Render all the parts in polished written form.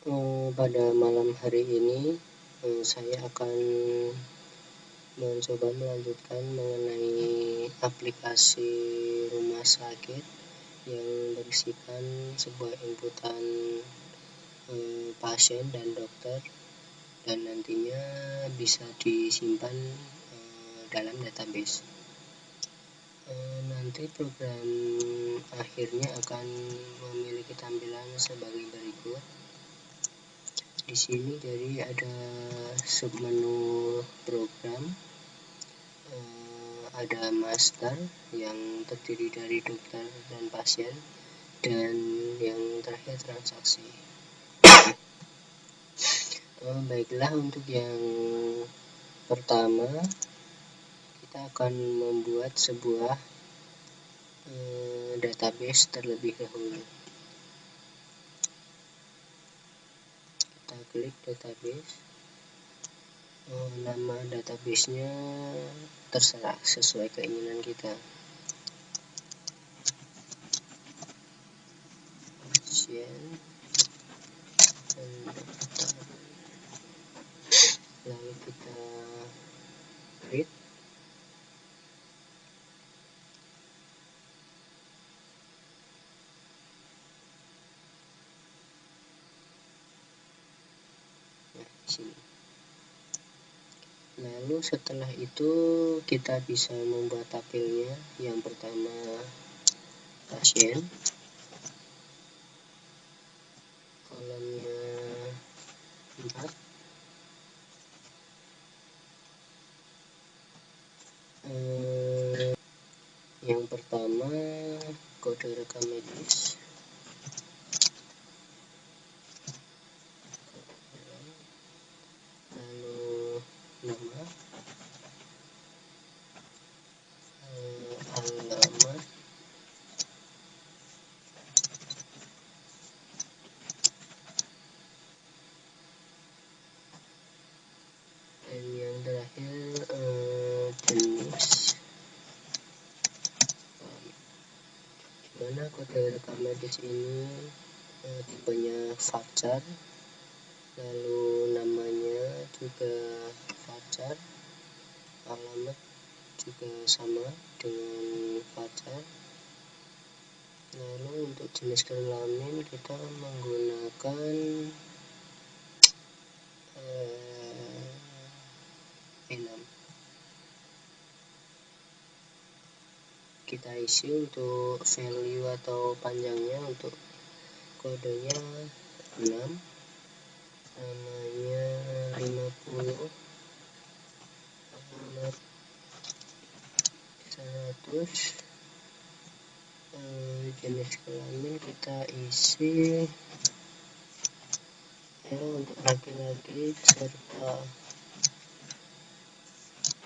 Pada malam hari ini saya akan mencoba melanjutkan mengenai aplikasi rumah sakit yang berisikan sebuah inputan pasien dan dokter, dan nantinya bisa disimpan dalam database. Nanti program akhirnya akan memiliki tampilan sebagai berikut. Di sini jadi ada submenu program, ada master yang terdiri dari dokter dan pasien, dan yang terakhir transaksi. Baiklah, untuk yang pertama kita akan membuat sebuah database terlebih dahulu. Kita klik database. Nama database-nya terserah sesuai keinginan kita. Pasien dan dokter. Lalu kita create. Nah, di sini. Lalu setelah itu kita bisa membuat tabelnya. Yang pertama pasien, kolomnya 4, yang pertama kode rekam medis, lalu nama, alamat, dan yang terakhir jenis. Dimana kode rekam medis ini tipenya VARCHAR, lalu namanya juga VARCHAR, alamat juga sama dengan VARCHAR. Lalu untuk jenis kelamin kita menggunakan E6. Kita isi untuk value atau panjangnya, untuk kodenya 6, namanya 50, alamat 100, jenis kelamin kita isi untuk laki-laki serta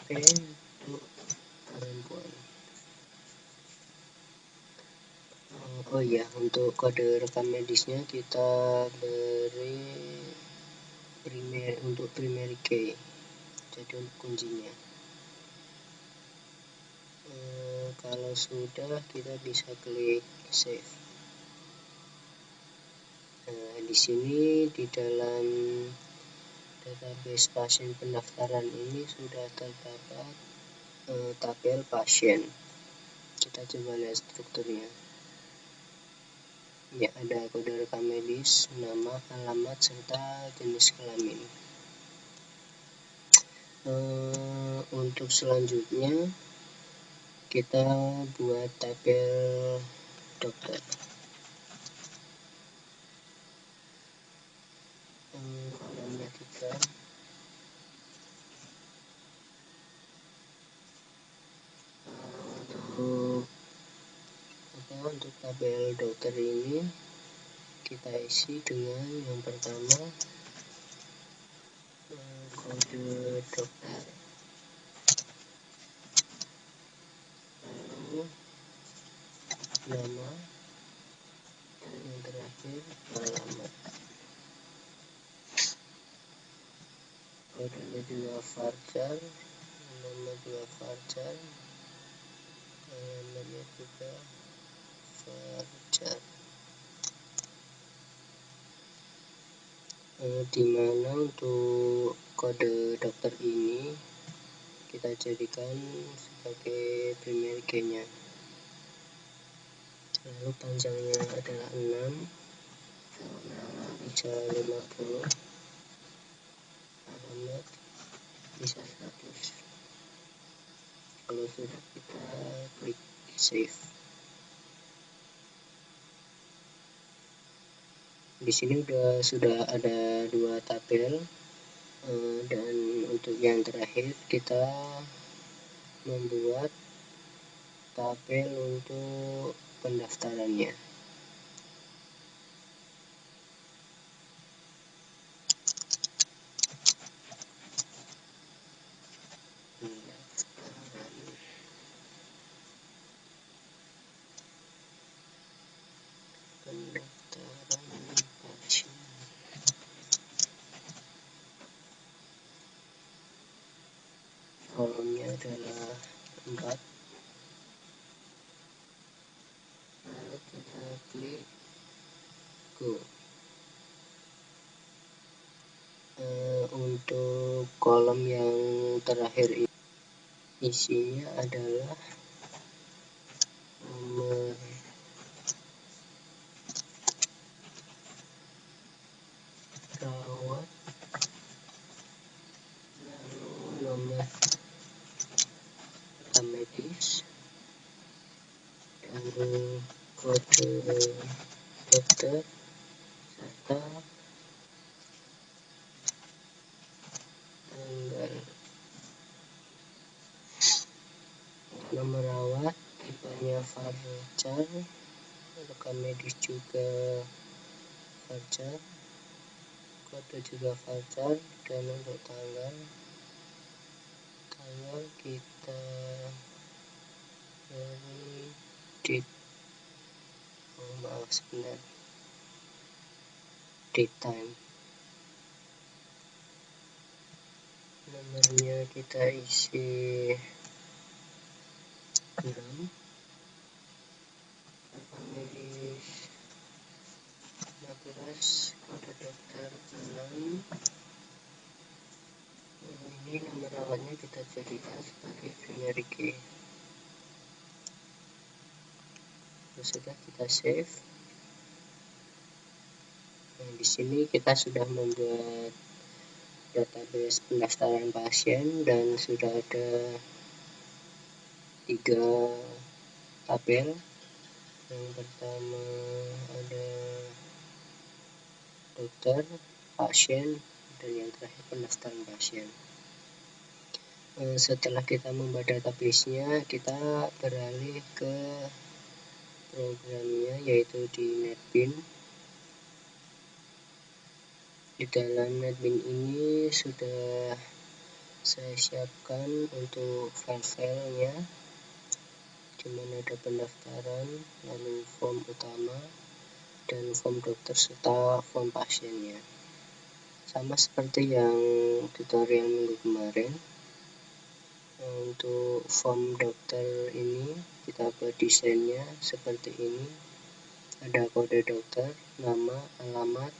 P untuk perempuan. Oh iya, untuk kode rekam medisnya kita beri untuk primary key, jadi untuk kuncinya. Kalau sudah, kita bisa klik save. Di sini di dalam database pasien pendaftaran ini sudah terdapat tabel pasien. Kita coba lihat strukturnya. Ya, ada kode rekam medis, nama, alamat, serta jenis kelamin. Untuk selanjutnya kita buat tabel dokter. Kolomnya 3. Untuk tabel dokter ini kita isi dengan yang pertama kode dokter, lalu nama, yang terakhir alamat. Kodenya juga VARCHAR, nama juga VARCHAR, alamatnya juga VARCHAR. dimana untuk kode dokter ini kita jadikan sebagai primary key-nya. Lalu panjangnya adalah 6, bisa 50, alamat bisa 100. Kalau sudah, kita klik save. Di sini sudah ada 2 tabel, dan untuk yang terakhir kita membuat tabel untuk pendaftarannya. Pendaftaran pasien. Kolomnya adalah 4. Lalu kita klik go. Untuk kolom yang terakhir ini isinya adalah nomor rawat, nomor rekam medis, dan kode dokter, serta tanggal. Nomor rawat tipenya varchar, rekam medis juga varchar, kode juga varchar, dan untuk tanggal kita beri date, sebentar, date time. Nomornya kita isi 6, rekam medis 15, kode dokter 6. Ini nomor rawatnya kita jadikan sebagai primary key. Sudah, kita save. Di sini kita sudah membuat database pendaftaran pasien dan sudah ada 3 tabel. Yang pertama ada dokter, pasien, dan yang terakhir pendaftaran pasien. Setelah kita membuat database-nya, kita beralih ke programnya, yaitu di NetBeans. Di dalam NetBeans ini sudah saya siapkan untuk file-filenya, dimana ada pendaftaran, lalu form utama, dan form dokter serta form pasiennya. Sama seperti yang tutorial minggu kemarin. Untuk form dokter ini kita buat desainnya seperti ini. Ada kode dokter, nama, alamat.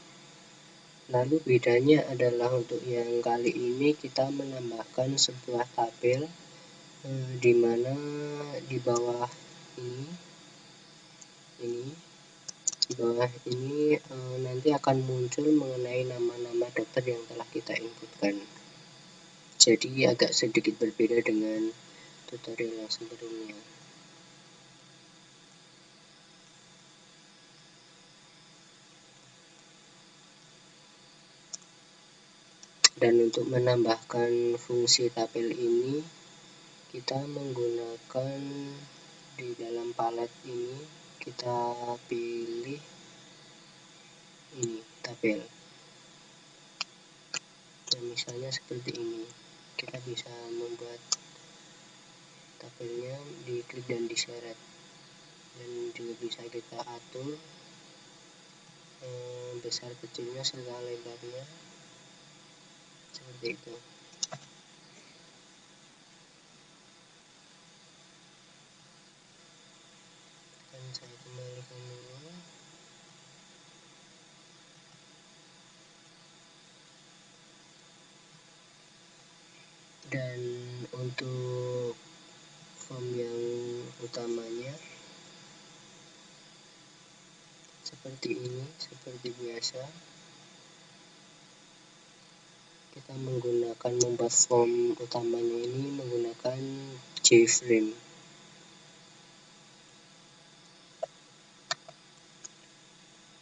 Lalu bedanya adalah untuk yang kali ini kita menambahkan sebuah tabel, di mana di bawah ini nanti akan muncul mengenai nama-nama dokter yang telah kita inputkan. Jadi agak sedikit berbeda dengan tutorial yang sebelumnya. Dan untuk menambahkan fungsi tabel ini, kita menggunakan di dalam palet ini, kita pilih ini tabel. Nah, misalnya seperti ini. Kita bisa membuat tabelnya, diklik dan diseret, dan juga bisa kita atur besar kecilnya serta lebarnya seperti itu. Dan saya kembalikan dulu. untuk form yang utamanya seperti ini, seperti biasa kita membuat form utamanya ini menggunakan J-frame.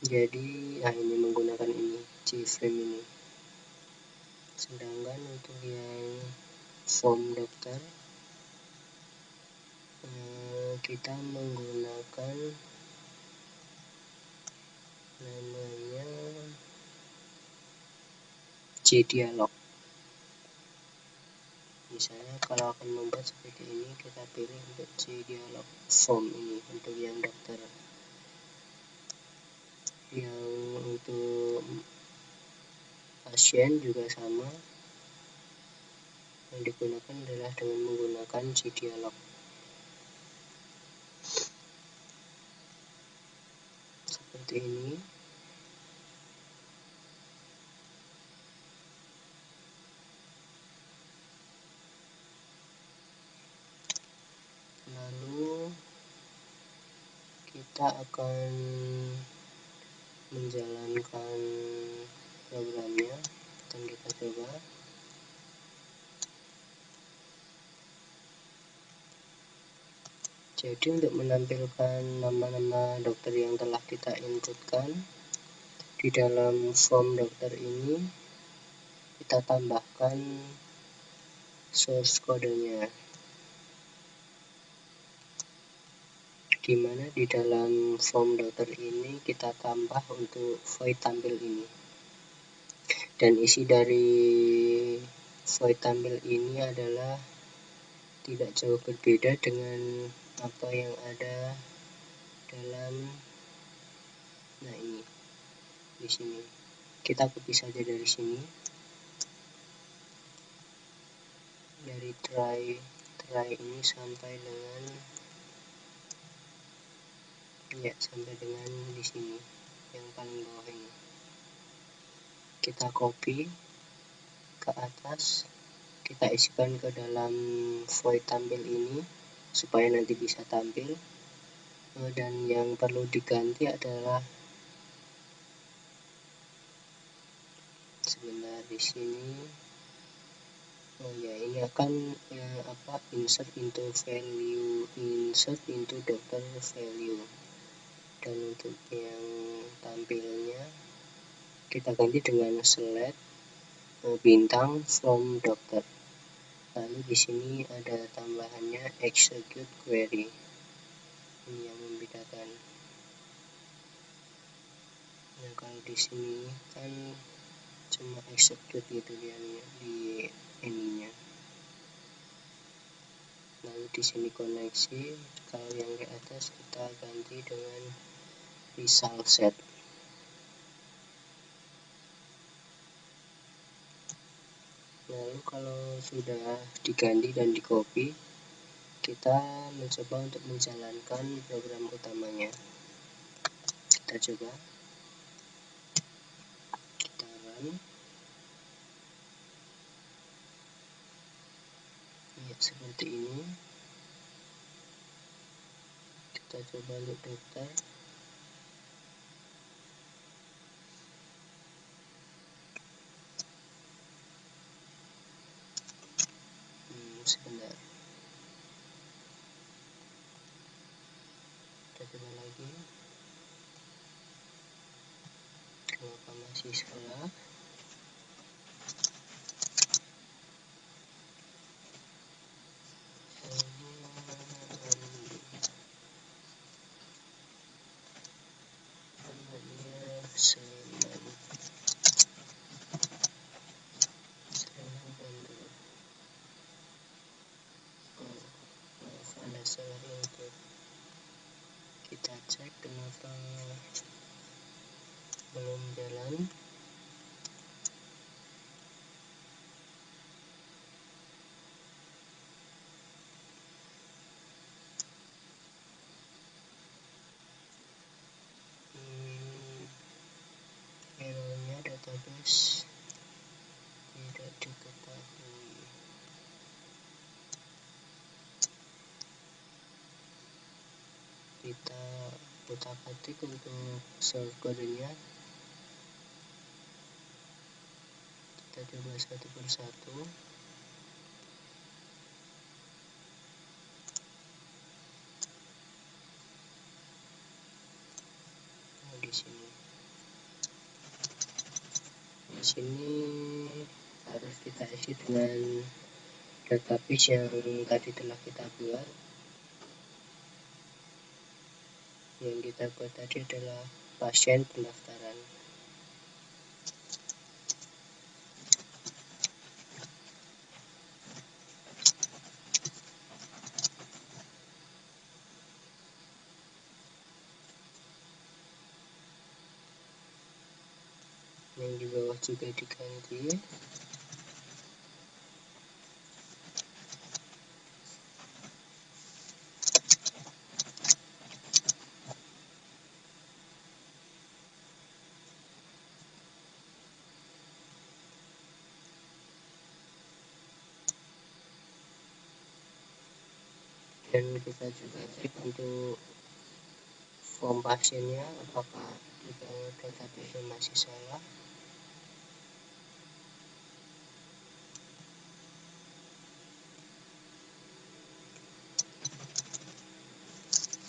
Jadi ini menggunakan ini J-frame ini. Sedangkan untuk yang form dokter kita menggunakan namanya JDialog. Misalnya kalau akan membuat seperti ini, kita pilih untuk JDialog form ini untuk yang dokter. Yang untuk pasien juga sama, yang digunakan adalah dengan menggunakan JDialog. Seperti ini. Lalu kita akan menjalankan programnya dan kita coba. Jadi untuk menampilkan nama-nama dokter yang telah kita inputkan di dalam form dokter ini, kita tambahkan source kodenya, di mana di dalam form dokter ini kita tambah untuk void tampil ini. Dan isi dari void tampil ini adalah tidak jauh berbeda dengan apa yang ada dalam ini di sini. Kita copy saja dari sini, dari try ini sampai dengan sampai dengan di sini yang paling bawah ini. Kita copy ke atas, kita isikan ke dalam void tampil ini supaya nanti bisa tampil. Dan yang perlu diganti adalah sebentar di sini. Ini akan insert into doctor value. Dan untuk yang tampilnya kita ganti dengan select bintang from doctor. Lalu di sini ada tambahannya execute query. Ini yang membedakan. Nah, kalau di sini kan cuma execute gitu yang di ininya. Lalu di sini koneksi. Kalau yang di atas kita ganti dengan result set. Lalu kalau sudah diganti dan di copy, kita mencoba untuk menjalankan program utamanya. Kita coba, kita run. Ya, seperti ini. Kita coba untuk dokter. Sebentar. Kita coba lagi. Kenapa masih salah? Ada salah input. Kita cek kenapa belum jalan. Errornya database tidak diketahui. otak-atik untuk short kodenya. Kita coba satu persatu. Nah, di sini harus kita isi dengan database yang tadi telah kita buat. Yang kita buat tadi adalah pasien pendaftaran. Yang di bawah juga diganti. Dan kita juga cek untuk form pasiennya apakah juga database masih salah.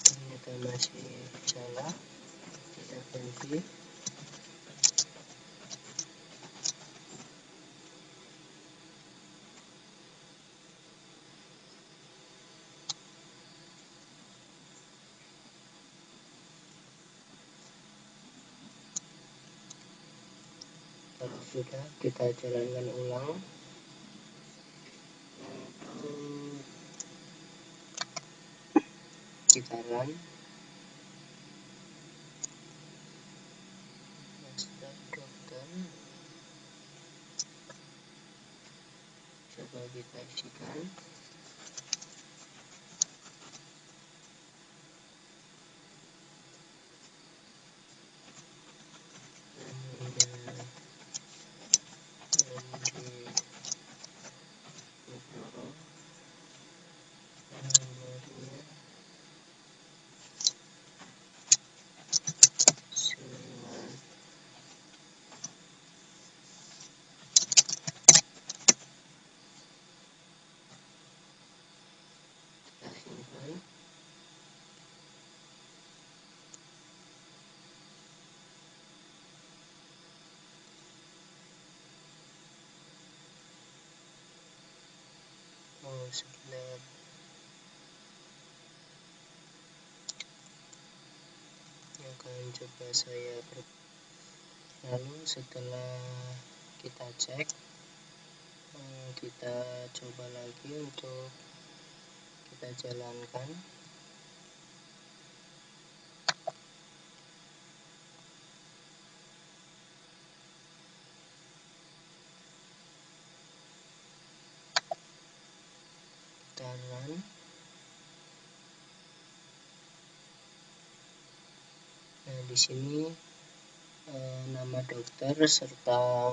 Ternyata masih salah, kita ganti. Kalau sudah, kita jalankan ulang. Kita run. Master dokter. Coba kita isikan. Sebentar. Yang akan coba saya lalu setelah kita cek, kita coba lagi untuk kita jalankan. Kita run. Nah, di sini nama dokter serta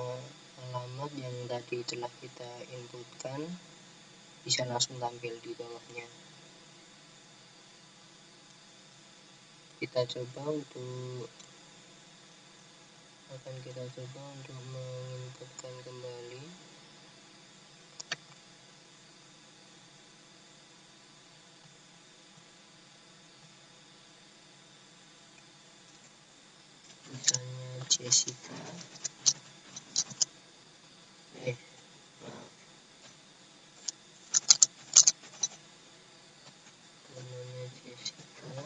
alamat yang tadi telah kita inputkan bisa langsung tampil di bawahnya. Kita coba untuk menginputkan kembali. Misalnya Jessica. Namanya Jessica.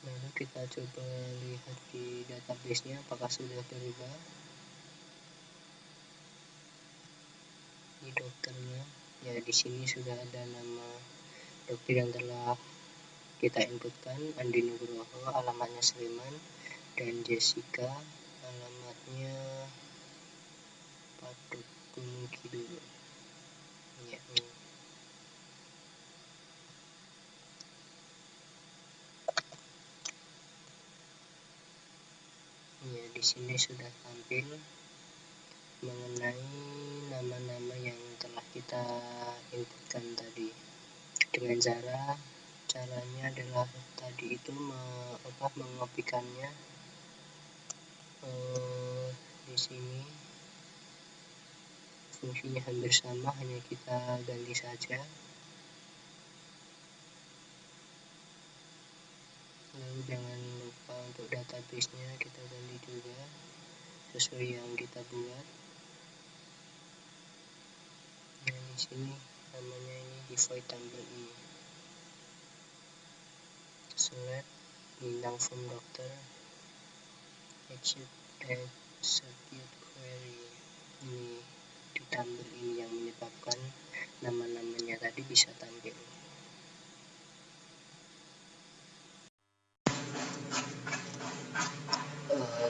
Lalu kita coba lihat di database-nya apakah sudah berubah. Ini dokternya. Ya, di sini sudah ada nama dokter yang telah kita inputkan, Andi Nugroho, alamatnya Sleman, dan Jessica, alamatnya Patok Gunung Kidul. Ya, ini. Ya, di sini sudah tampil mengenai nama-nama yang telah kita inputkan tadi. Dengan caranya adalah tadi itu mengopikannya di sini fungsinya hampir sama, hanya kita ganti saja. Lalu jangan lupa untuk database-nya kita ganti juga sesuai yang kita buat. Nah, di sini namanya ini di void tabel ini. Select bintang form dokter, execute query. Ini di tabel ini yang menyebabkan nama-namanya tadi bisa tampil.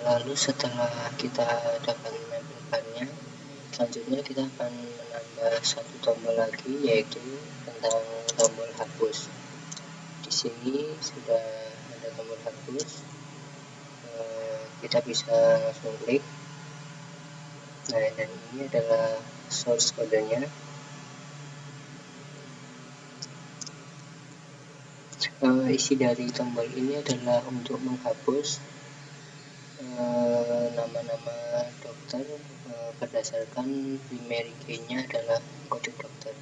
Lalu setelah kita dapat menampilkannya, selanjutnya kita akan menambah satu tombol lagi, yaitu tentang tombol hapus. Di sini sudah ada tombol hapus, kita bisa langsung klik. Nah, dan ini adalah source kodenya. Isi dari tombol ini adalah untuk menghapus nama-nama dokter berdasarkan primary key-nya adalah kode dokter.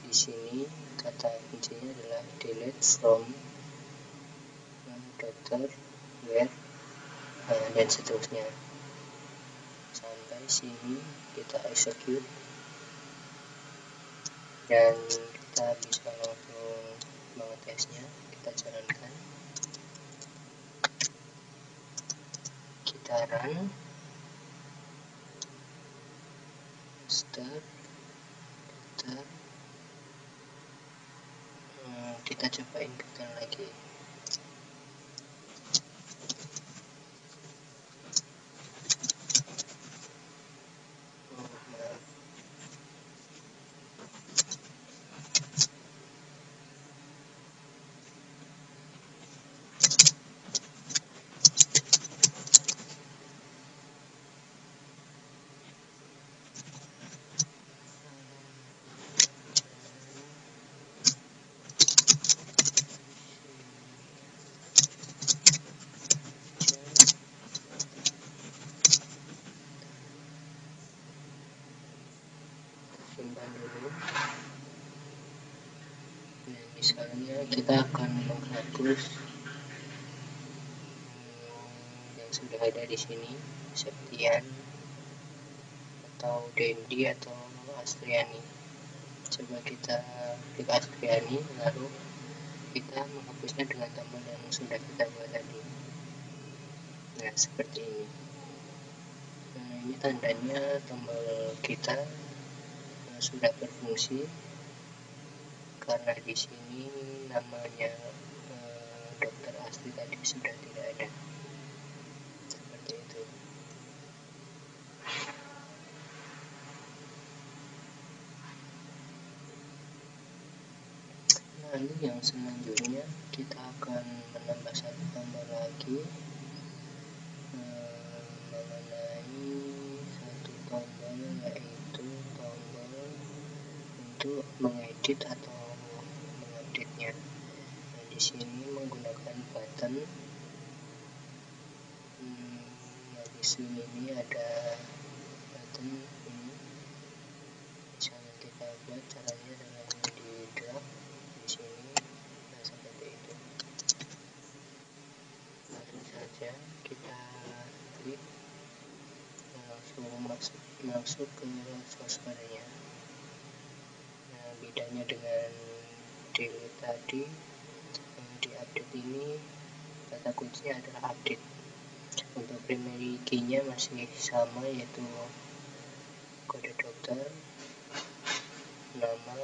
Di sini kata kuncinya adalah delete from dokter, where, dan seterusnya. Sampai sini kita execute dan kita bisa langsung mengetesnya. Kita jalankan, kita run, start, dokter. Kita coba inputkan lagi. Simpan dulu. Nah, misalnya kita akan menghapus yang sudah ada di sini, Septian atau Dendi atau Astriani. Coba kita klik Astriani, lalu kita menghapusnya dengan tombol yang sudah kita buat tadi. Nah, seperti ini. Nah, ini tandanya tombol kita sudah berfungsi, karena di sini namanya dokter Astri tadi sudah tidak ada. Seperti itu. Lalu yang selanjutnya kita akan menambah satu tombol lagi, mengenai satu tombol, yaitu tombol untuk mengedit atau mengupdate-nya. Nah, di sini menggunakan button. Di sini ini ada button ini, misalnya kita buat caranya dengan di drag di sini. Nah, seperti itu. Langsung saja kita klik, langsung masuk ke source kodenya. Nah, bedanya dengan delete tadi, di update ini kata kuncinya adalah update. Untuk primary key-nya masih sama, yaitu kode dokter, nama,